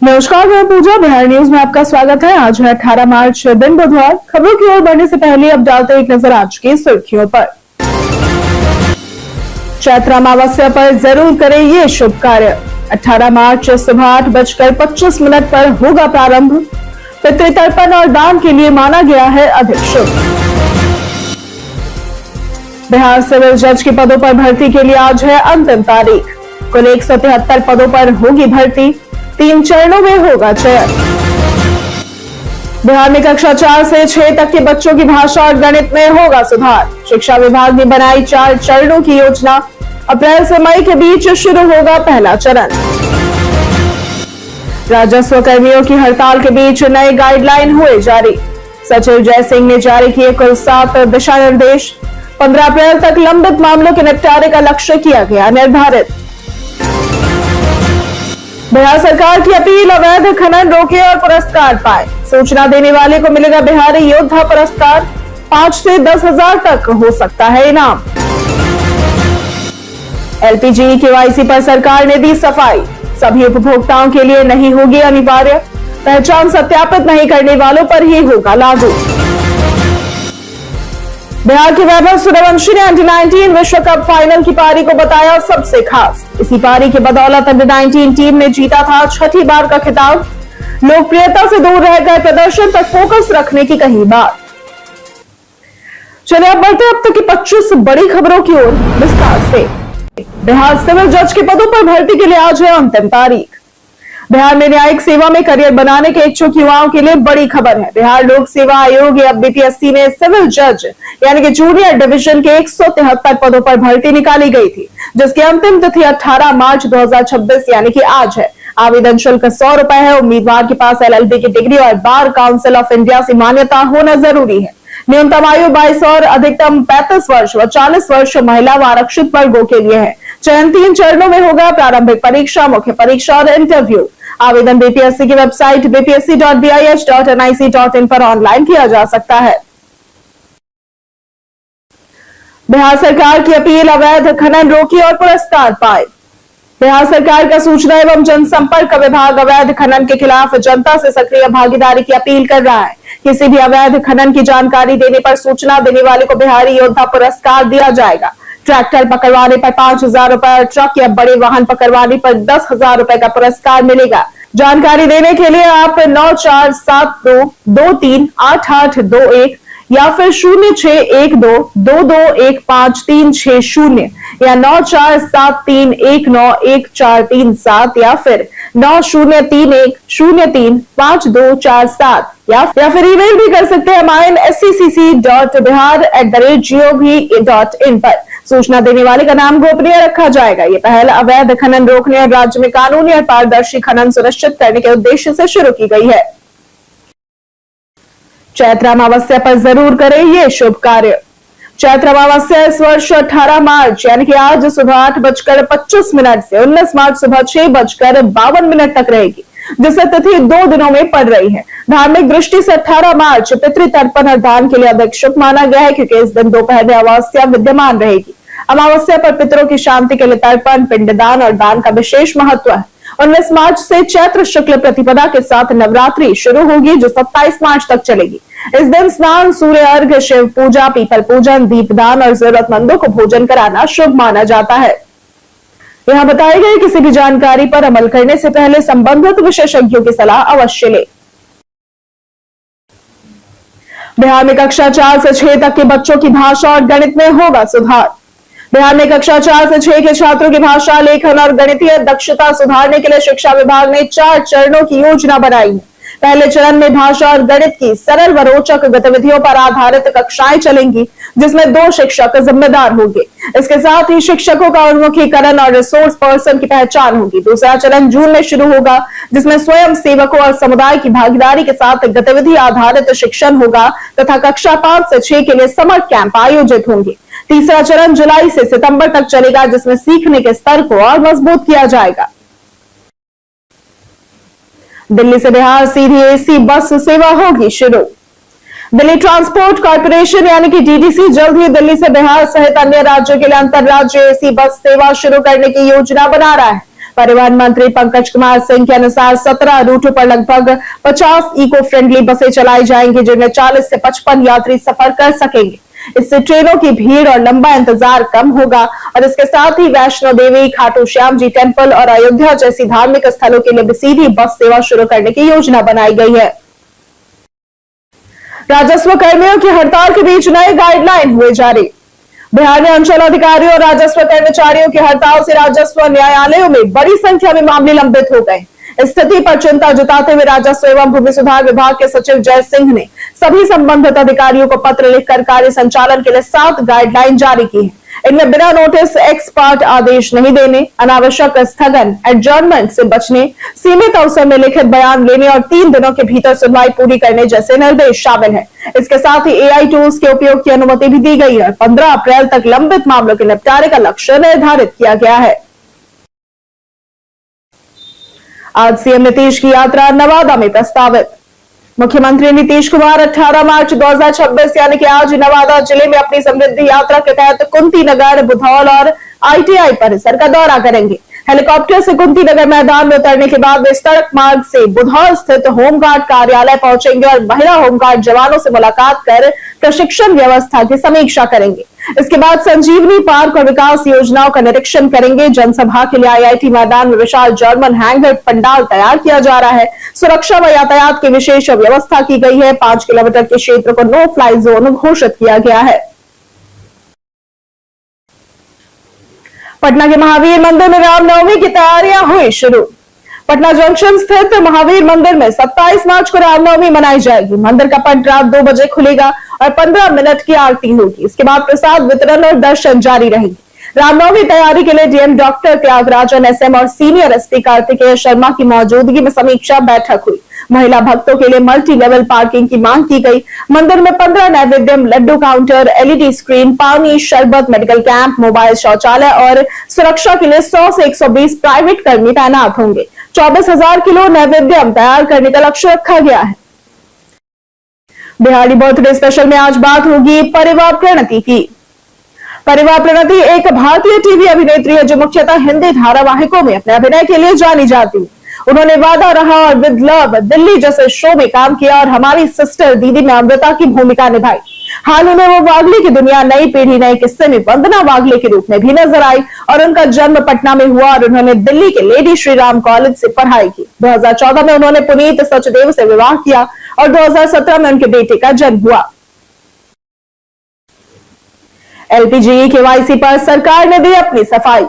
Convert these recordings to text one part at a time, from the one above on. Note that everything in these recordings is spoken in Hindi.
नमस्कार, मैं पूजा। बिहार न्यूज में आपका स्वागत है। आज है 18 मार्च, दिन बुधवार। खबरों की ओर बढ़ने से पहले अब डालते एक नजर आज की सुर्खियों पर। चैत्र अमावस्या पर जरूर करें ये शुभ कार्य। 18 मार्च सुबह 8:25 पर होगा प्रारंभ। पितृतर्पण और दान के लिए माना गया है अधिक शुभ। बिहार सिविल जज के पदों पर भर्ती के लिए आज है अंतिम तारीख। कुल 173 पदों पर होगी भर्ती। 3 चरणों में होगा चयन। बिहार में कक्षा 4 से 6 तक के बच्चों की भाषा और गणित में होगा सुधार। शिक्षा विभाग ने बनाई 4 चरणों की योजना। अप्रैल से मई के बीच शुरू होगा पहला चरण। राजस्व कर्मियों की हड़ताल के बीच नए गाइडलाइन हुए जारी। सचिव जय सिंह ने जारी किए कुल 7 दिशा निर्देश। 15 अप्रैल तक लंबित मामलों के निपटारे का लक्ष्य किया गया निर्धारित। बिहार सरकार की अपील, अवैध खनन रोके और पुरस्कार पाए। सूचना देने वाले को मिलेगा बिहारी योद्धा पुरस्कार। 5 से 10,000 तक हो सकता है इनाम। LPG KYC पर सरकार ने दी सफाई। सभी उपभोक्ताओं के लिए नहीं होगी अनिवार्य। पहचान सत्यापित नहीं करने वालों पर ही होगा लागू। बिहार के वैभव सूर्यवंशी ने अंडर-19 विश्व कप फाइनल की पारी को बताया सबसे खास। इसी पारी के बदौलत अंडर-19 टीम ने जीता था 6ठी बार का खिताब। लोकप्रियता से दूर रहकर प्रदर्शन पर फोकस रखने की कही बात। चलिए अब बढ़ते अब तक की 25 बड़ी खबरों की ओर विस्तार से। बिहार सिविल जज के पदों पर भर्ती के लिए आज है अंतिम तारीख। बिहार में न्यायिक सेवा में करियर बनाने के इच्छुक युवाओं के लिए बड़ी खबर है। बिहार लोक सेवा आयोग या BPSC ने सिविल जज यानी कि जूनियर डिवीजन के 173 पदों पर भर्ती निकाली गई थी, जिसकी अंतिम तिथि 18 मार्च 2026 यानी कि आज है। आवेदन शुल्क 100 रुपए है। उम्मीदवार के पास LLB की डिग्री और बार काउंसिल ऑफ इंडिया से मान्यता होना जरूरी है। न्यूनतम आयु 22 और अधिकतम 35 वर्ष व 40 वर्ष महिला व आरक्षित वर्गों के लिए है। चयन 3 चरणों में होगा। प्रारंभिक परीक्षा, मुख्य परीक्षा और इंटरव्यू। आवेदन BPSC की वेबसाइट bpsc.bih.nic.in पर ऑनलाइन किया जा सकता है। बिहार सरकार की अपील, अवैध खनन रोके और पुरस्कार पाए। बिहार सरकार का सूचना एवं जनसंपर्क विभाग अवैध खनन के खिलाफ जनता से सक्रिय भागीदारी की अपील कर रहा है। किसी भी अवैध खनन की जानकारी देने पर सूचना देने वाले को बिहारी योद्धा पुरस्कार दिया जाएगा। ट्रैक्टर पकड़वाने पर 5,000 रुपए और ट्रक या बड़े वाहन पकड़वाने पर 10,000 रुपए का पुरस्कार मिलेगा। जानकारी देने के लिए आप 9472238821 या फिर 0612221536 या 9473191437 या फिर 9031035247 या फिर ईमेल भी कर सकते हैं scc.bihar@gov.in पर। सूचना देने वाले का नाम गोपनीय रखा जाएगा। ये पहल अवैध खनन रोकने और राज्य में कानूनी और पारदर्शी खनन सुनिश्चित करने के उद्देश्य से शुरू की गई है। चैत्र अमावस्या पर जरूर करें ये शुभ कार्य। चैत्र अमावस्या इस वर्ष 18 मार्च यानी कि आज सुबह 8:25 से 19 मार्च सुबह 6:52 तक रहेगी, जिससे तिथि 2 दिनों में पड़ रही है। धार्मिक दृष्टि से 18 मार्च पितृतर्पण और दान के लिए अधिक शुभ माना गया है, क्योंकि इस दिन दोपहर में अमावस्या विद्यमान रहेगी। अमावस्या पर पितरों की शांति के लिए तर्पण, पिंडदान और दान का विशेष महत्व है। 19 मार्च से चैत्र शुक्ल प्रतिपदा के साथ नवरात्रि शुरू होगी, जो 27 मार्च तक चलेगी। इस दिन स्नान, सूर्य अर्घ्य, शिव पूजा, पीपल पूजन, दीपदान और जरूरतमंदों को भोजन कराना शुभ माना जाता है। यहाँ बताई गई किसी भी जानकारी पर अमल करने से पहले संबंधित विशेषज्ञों की सलाह अवश्य लें। बिहार में कक्षा 4 से 6 तक के बच्चों की भाषा और गणित में होगा सुधार। बिहार में कक्षा 4 से 6 के छात्रों की भाषा, लेखन और गणितीय दक्षता सुधारने के लिए शिक्षा विभाग ने 4 चरणों की योजना बनाई है। पहले चरण में भाषा और गणित की सरल व रोचक गतिविधियों पर आधारित कक्षाएं चलेंगी, जिसमें 2 शिक्षक जिम्मेदार होंगे। इसके साथ ही शिक्षकों का उन्मुखीकरण और रिसोर्स पर्सन की पहचान होगी। दूसरा चरण जून में शुरू होगा, जिसमें स्वयं सेवकों और समुदाय की भागीदारी के साथ गतिविधि आधारित शिक्षण होगा तथा कक्षा 5 से 6 के लिए समर कैंप आयोजित होंगे। तीसरा चरण जुलाई से सितंबर तक चलेगा, जिसमें सीखने के स्तर को और मजबूत किया जाएगा। दिल्ली से बिहार सीधी AC बस सेवा होगी शुरू। दिल्ली ट्रांसपोर्ट कॉर्पोरेशन यानी कि DTC जल्द ही दिल्ली से बिहार सहित अन्य राज्यों के लिए अंतरराज्यीय AC बस सेवा शुरू करने की योजना बना रहा है। परिवहन मंत्री पंकज कुमार सिंह के अनुसार 17 रूटों पर लगभग 50 इको फ्रेंडली बसें चलाई जाएंगी, जिनमें 40 से 55 यात्री सफर कर सकेंगे। इससे ट्रेनों की भीड़ और लंबा इंतजार कम होगा और इसके साथ ही वैष्णो देवी, खाटू श्याम जी टेम्पल और अयोध्या जैसी धार्मिक स्थलों के लिए भी सीधी बस सेवा शुरू करने की योजना बनाई गई है। राजस्व कर्मियों की हड़ताल के बीच नए गाइडलाइन हुए जारी। बिहार में अंचल अधिकारियों और राजस्व कर्मचारियों की हड़ताल से राजस्व न्यायालयों में बड़ी संख्या में मामले लंबित हो गए। स्थिति पर चिंता जताते हुए राजस्व एवं भूमि सुधार विभाग के सचिव जय सिंह ने सभी संबंधित अधिकारियों को पत्र लिखकर कार्य संचालन के लिए 7 गाइडलाइन जारी की है। इनमें बिना नोटिस एक्स पार्ट आदेश नहीं देने, अनावश्यक स्थगन एडजर्नमेंट से बचने, सीमित अवसर में लिखित बयान लेने और 3 दिनों के भीतर सुनवाई पूरी करने जैसे निर्देश शामिल है। इसके साथ ही AI टूल्स के उपयोग की अनुमति भी दी गई है। 15 अप्रैल तक लंबित मामलों के निपटारे का लक्ष्य निर्धारित किया गया है। आज सीएम नीतीश की यात्रा नवादा में प्रस्तावित। मुख्यमंत्री नीतीश कुमार 18 मार्च 2026 यानी कि आज नवादा जिले में अपनी समृद्धि यात्रा के तहत कुंती नगर, बुधौल और ITI परिसर का दौरा करेंगे। हेलीकॉप्टर से कुंती नगर मैदान में उतरने के बाद वे सड़क मार्ग से बुधौल स्थित होमगार्ड कार्यालय पहुंचेंगे और महिला होमगार्ड जवानों से मुलाकात कर प्रशिक्षण व्यवस्था की समीक्षा करेंगे। इसके बाद संजीवनी पार्क और विकास योजनाओं का निरीक्षण करेंगे। जनसभा के लिए IIT मैदान में विशाल जर्मन हैंगर पंडाल तैयार किया जा रहा है। सुरक्षा व यातायात की विशेष व्यवस्था की गई है। 5 किलोमीटर के क्षेत्र को नो फ्लाई जोन घोषित किया गया है। पटना के महावीर मंदिर में रामनवमी की तैयारियां हुई शुरू। पटना जंक्शन स्थित महावीर मंदिर में 27 मार्च को रामनवमी मनाई जाएगी। मंदिर का पट रात 2 बजे खुलेगा और 15 मिनट की आरती होगी। इसके बाद प्रसाद वितरण और दर्शन जारी रहेंगे। रामनवमी तैयारी के लिए डीएम डॉक्टर त्यागराजन SM और सीनियर SP कार्तिकेय शर्मा की मौजूदगी में समीक्षा बैठक हुई। महिला भक्तों के लिए मल्टी लेवल पार्किंग की मांग की गई। मंदिर में 15 नैवेद्यम, लड्डू काउंटर, LED स्क्रीन, पानी, शरबत, मेडिकल कैंप, मोबाइल शौचालय और सुरक्षा के लिए 100 से 120 प्राइवेट कर्मी तैनात होंगे। 24,000 किलो नैवेद्यम तैयार करने का लक्ष्य रखा गया है। बिहारी बर्थडे स्पेशल में आज बात होगी परिवार प्रणति की। परिवार प्रणति एक भारतीय टीवी अभिनेत्री है जो मुख्यतः हिंदी धारावाहिकों में अपने अभिनय के लिए जानी जाती है। उन्होंने वादा रहा और विद लव, दिल्ली जैसे शो में काम किया और हमारी सिस्टर दीदी में अमृता की भूमिका निभाई। हाल ही में वो वागले की दुनिया नई पीढ़ी नए किस्से में वंदना वागले के रूप में भी नजर आई और उनका जन्म पटना में हुआ और उन्होंने दिल्ली के लेडी श्री राम कॉलेज से पढ़ाई की। 2014 में उन्होंने पुनीत सचदेव से विवाह किया और 2017 में उनके बेटे का जन्म हुआ। LPG KYC पर सरकार ने दी अपनी सफाई।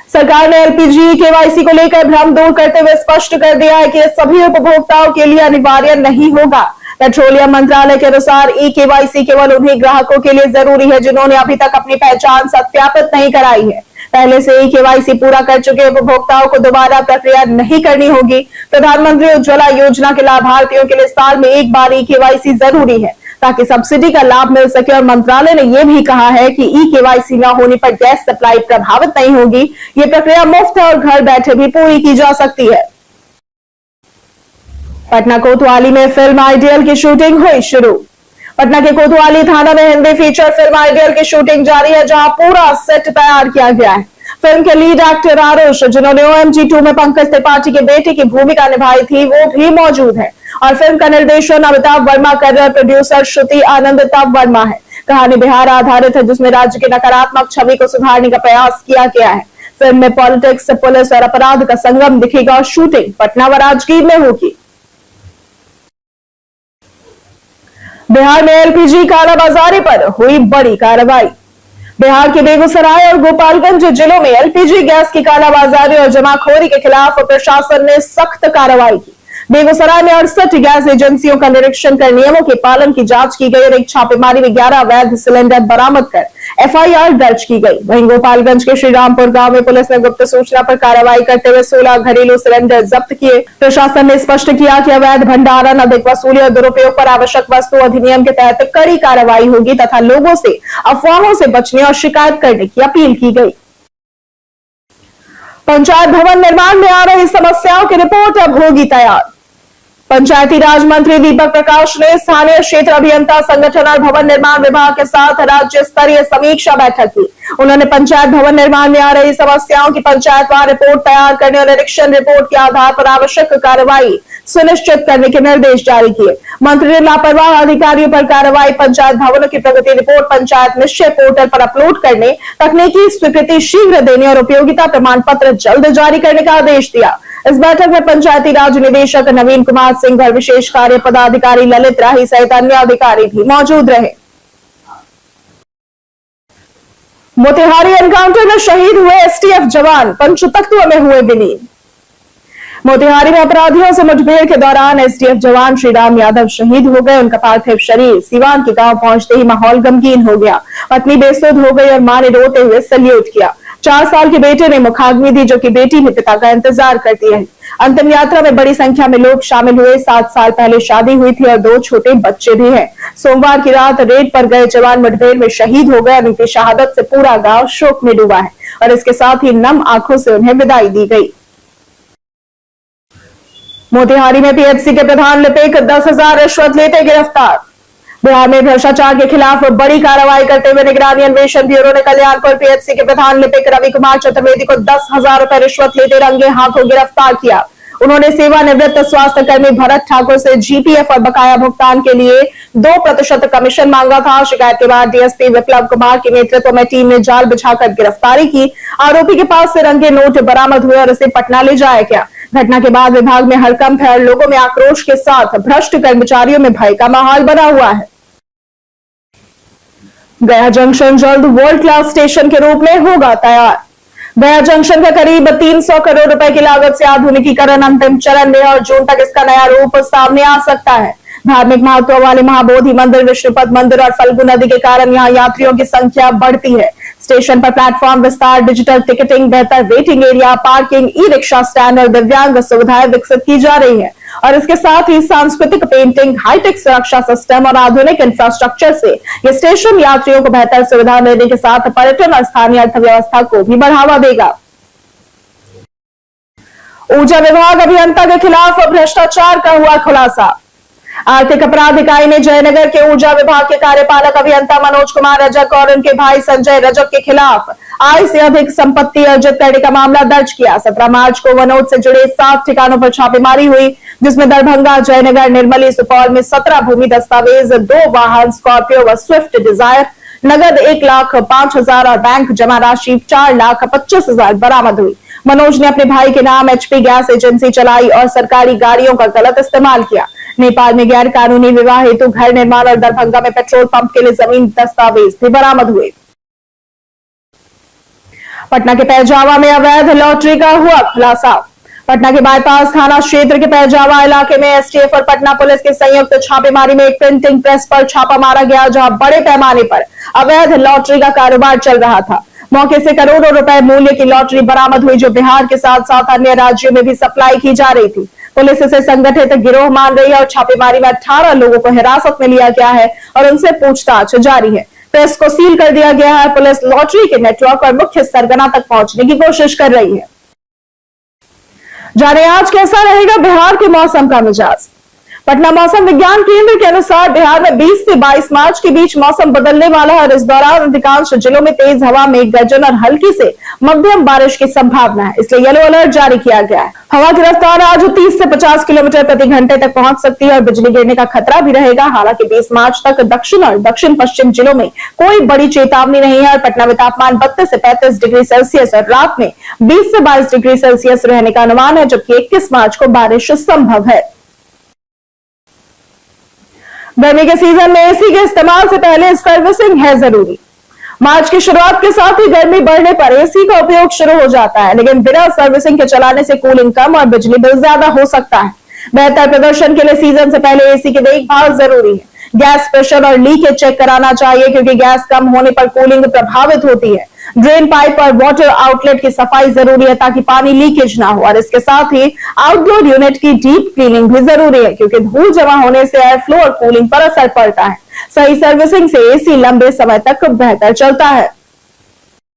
सरकार ने LPG KYC को लेकर भ्रम दूर करते हुए स्पष्ट कर दिया है कि यह सभी उपभोक्ताओं के लिए अनिवार्य नहीं होगा। पेट्रोलियम मंत्रालय के अनुसार KYC केवल उन्हीं ग्राहकों के लिए जरूरी है जिन्होंने अभी तक अपनी पहचान सत्यापित नहीं कराई है। पहले से KYC पूरा कर चुके उपभोक्ताओं को दोबारा प्रक्रिया नहीं करनी होगी। प्रधानमंत्री उज्ज्वला योजना के लाभार्थियों के लिए साल में एक बार KYC जरूरी है ताकि सब्सिडी का लाभ मिल सके और मंत्रालय ने यह भी कहा है कि KYC न होने पर गैस सप्लाई प्रभावित नहीं होगी। ये प्रक्रिया मुफ्त है और घर बैठे भी पूरी की जा सकती है। पटना कोतवाली में फिल्म आइडियल की शूटिंग हुई शुरू। पटना के कोतवाली थाना में हिंदी फीचर फिल्म आइडियल की शूटिंग जारी है, जहां पूरा सेट तैयार किया गया है। फिल्म के लीड एक्टर आरुष, जिन्होंने OMG 2 में पंकज त्रिपाठी के बेटे की भूमिका निभाई थी, वो भी मौजूद है और फिल्म का निर्देशन अमिताभ वर्मा कर रहे। प्रोड्यूसर श्रुति आनंदिता वर्मा है। कहानी बिहार आधारित है, जिसमें राज्य की नकारात्मक छवि को सुधारने का प्रयास किया गया है। फिल्म में पॉलिटिक्स, पुलिस और अपराध का संगम दिखेगा और शूटिंग पटना व राजगीर में होगी। बिहार में LPG कालाबाजारी पर हुई बड़ी कार्रवाई। बिहार के बेगूसराय और गोपालगंज जिलों में LPG गैस की कालाबाजारी और जमाखोरी के खिलाफ प्रशासन ने सख्त कार्रवाई की। बेगूसराय में 68 गैस एजेंसियों का निरीक्षण कर नियमों के पालन की जांच की गई और एक छापेमारी में 11 अवैध सिलेंडर बरामद कर FIR दर्ज की गई। वहीं गोपालगंज के श्रीरामपुर गांव में पुलिस ने गुप्त सूचना पर कार्रवाई करते हुए 16 घरेलू सिलेंडर जब्त किए। प्रशासन ने स्पष्ट किया कि अवैध भंडारण, अधिक वसूली और दुरुपयोग पर आवश्यक वस्तु अधिनियम के तहत कड़ी कार्रवाई होगी तथा लोगों से अफवाहों से बचने और शिकायत करने की अपील की गई। पंचायत भवन निर्माण में आ रही समस्याओं की रिपोर्ट अब होगी तैयार। पंचायती राज मंत्री दीपक प्रकाश ने स्थानीय क्षेत्र अभियंता संगठन और भवन निर्माण विभाग के साथ राज्य स्तरीय समीक्षा बैठक की। उन्होंने पंचायत भवन निर्माण में आ रही समस्याओं की पंचायतवार रिपोर्ट तैयार करने और निरीक्षण रिपोर्ट के आधार पर आवश्यक कार्रवाई सुनिश्चित करने के निर्देश जारी किए। मंत्री ने लापरवाह अधिकारियों पर कार्रवाई, पंचायत भवनों की प्रगति रिपोर्ट पंचायत निश्चय पोर्टल पर अपलोड करने, तकनीकी स्वीकृति शीघ्र देने और उपयोगिता प्रमाण पत्र जल्द जारी करने का आदेश दिया। इस बैठक में पंचायती राज निदेशक नवीन कुमार सिंह और विशेष कार्य पदाधिकारी ललित राही सहित अन्य अधिकारी भी मौजूद रहे। मोतिहारी एनकाउंटर में शहीद हुए एसटीएफ जवान पंचतत्व में हुए विलीन। मोतिहारी में अपराधियों से मुठभेड़ के दौरान एसटीएफ जवान श्रीराम यादव शहीद हो गए। उनका पार्थिव शरीर सीवान के गांव पहुंचते ही माहौल गमगीन हो गया। पत्नी बेसुध हो गई और मां ने रोते हुए सल्यूट किया। 4 साल के बेटे ने मुखाग्नि दी, जो कि बेटी ने पिता का इंतजार करती रही। अंतिम यात्रा में बड़ी संख्या में लोग शामिल हुए। 7 साल पहले शादी हुई थी और 2 छोटे बच्चे भी हैं। सोमवार की रात रेड पर गए जवान मुठभेड़ में शहीद हो गए। उनकी शहादत से पूरा गांव शोक में डूबा है और इसके साथ ही नम आंखों से उन्हें विदाई दी गई। मोतिहारी में पीएचसी के प्रधान लिपिक 10,000 रिश्वत लेते गिरफ्तार। बिहार में भ्रष्टाचार के खिलाफ बड़ी कार्रवाई करते हुए निगरानी अन्वेषण ब्यूरो ने कल्याणपुर पीएचसी के प्रधान लिपिक रवि कुमार चतुर्वेदी को 10,000 रुपए रिश्वत लेते रंगे हाथों गिरफ्तार किया। उन्होंने सेवानिवृत्त स्वास्थ्य कर्मी भरत ठाकुर से जीपीएफ और बकाया भुगतान के लिए 2% कमीशन मांगा था। शिकायत के बाद डीएसपी विप्लव कुमार के नेतृत्व में टीम ने जाल बिछाकर गिरफ्तारी की। आरोपी के पास से रंगे नोट बरामद हुए और उसे पटना ले जाया गया। घटना के बाद विभाग में हड़कंप है और लोगों में आक्रोश के साथ भ्रष्ट कर्मचारियों में भय का माहौल बना हुआ है। गया जंक्शन जल्द वर्ल्ड क्लास स्टेशन के रूप में होगा तैयार। गया जंक्शन का करीब 300 करोड़ रुपए की लागत से आधुनिकीकरण अंतिम चरण में और जून तक इसका नया रूप सामने आ सकता है। धार्मिक महत्व वाले महाबोधि मंदिर, विष्णुपद मंदिर और फल्गु नदी के कारण यहाँ यात्रियों की संख्या बढ़ती है। स्टेशन पर प्लेटफॉर्म विस्तार, डिजिटल टिकटिंग, बेहतर waiting area, parking, e rickshaw stand और दिव्यांग सुविधाएं विकसित की जा रही है और इसके साथ ही सांस्कृतिक पेंटिंग, हाईटेक सुरक्षा सिस्टम और आधुनिक इंफ्रास्ट्रक्चर से ये स्टेशन यात्रियों को बेहतर सुविधा देने के साथ पर्यटन और स्थानीय अर्थव्यवस्था को भी बढ़ावा देगा। ऊर्जा विभाग अभियंता के खिलाफ भ्रष्टाचार का हुआ खुलासा। आर्थिक अपराध इकाई ने जयनगर के ऊर्जा विभाग के कार्यपालक अभियंता मनोज कुमार रजक और उनके भाई संजय रजक के खिलाफ आय से अधिक संपत्ति अर्जित करने का मामला दर्ज किया। 17 मार्च को मनोज से जुड़े 7 ठिकानों पर छापेमारी हुई, जिसमें दरभंगा, जयनगर, निर्मली, सुपौल में 17 भूमि दस्तावेज, 2 वाहन, स्कॉर्पियो व स्विफ्ट डिजायर, नगद 1,05,000 और बैंक जमा राशि 4,25,000 बरामद हुई। मनोज ने अपने भाई के नाम एचपी गैस एजेंसी चलाई और सरकारी गाड़ियों का गलत इस्तेमाल किया। नेपाल में गैर कानूनी विवाह हेतु घर निर्माण और दरभंगा में पेट्रोल पंप के लिए जमीन दस्तावेज भी बरामद हुए। पटना के पैजावा में अवैध लॉटरी का हुआ खुलासा। पटना के बाईपास थाना क्षेत्र के पैजावा इलाके में एसटीएफ और पटना पुलिस के संयुक्त छापेमारी में एक प्रिंटिंग प्रेस पर छापा मारा गया, जहां बड़े पैमाने पर अवैध लॉटरी का कारोबार चल रहा था। मौके से करोड़ों रुपए मूल्य की लॉटरी बरामद हुई, जो बिहार के साथ साथ अन्य राज्यों में भी सप्लाई की जा रही थी। पुलिस इसे संगठित गिरोह मान रही है और छापेमारी में 18 लोगों को हिरासत में लिया गया है और उनसे पूछताछ जारी है। प्रेस को सील कर दिया गया है। पुलिस लॉटरी के नेटवर्क और मुख्य सरगना तक पहुंचने की कोशिश कर रही है। जाने आज कैसा रहेगा बिहार के मौसम का मिजाज। पटना मौसम विज्ञान केंद्र के अनुसार बिहार में 20 से 22 मार्च के बीच मौसम बदलने वाला है और इस दौरान अधिकांश जिलों में तेज हवा, मेघ गर्जन और हल्की से मध्यम बारिश की संभावना है, इसलिए येलो अलर्ट जारी किया गया है। हवा की रफ्तार आज 30 से 50 किलोमीटर प्रति घंटे तक पहुंच सकती है और बिजली गिरने का खतरा भी रहेगा। हालांकि 20 मार्च तक दक्षिण और दक्षिण पश्चिम जिलों में कोई बड़ी चेतावनी नहीं है और पटना में तापमान 32 से 35 डिग्री सेल्सियस और रात में 20 से 22 डिग्री सेल्सियस रहने का अनुमान है, जबकि 21 मार्च को बारिश संभव है। गर्मी के सीजन में एसी के इस्तेमाल से पहले सर्विसिंग है जरूरी। मार्च की शुरुआत के साथ ही गर्मी बढ़ने पर एसी का उपयोग शुरू हो जाता है, लेकिन बिना सर्विसिंग के चलाने से कूलिंग कम और बिजली बिल ज्यादा हो सकता है। बेहतर प्रदर्शन के लिए सीजन से पहले एसी की देखभाल जरूरी है। गैस प्रेशर और लीकेज चेक कराना चाहिए, क्योंकि गैस कम होने पर कूलिंग प्रभावित होती है। ड्रेन पाइप और वाटर आउटलेट की सफाई जरूरी है ताकि पानी लीकेज ना हो और इसके साथ ही आउटडोर यूनिट की डीप क्लीनिंग भी जरूरी है, क्योंकि धूल जमा होने से एयर फ्लो और कूलिंग पर असर पड़ता है। सही सर्विसिंग से एसी लंबे समय तक बेहतर चलता है।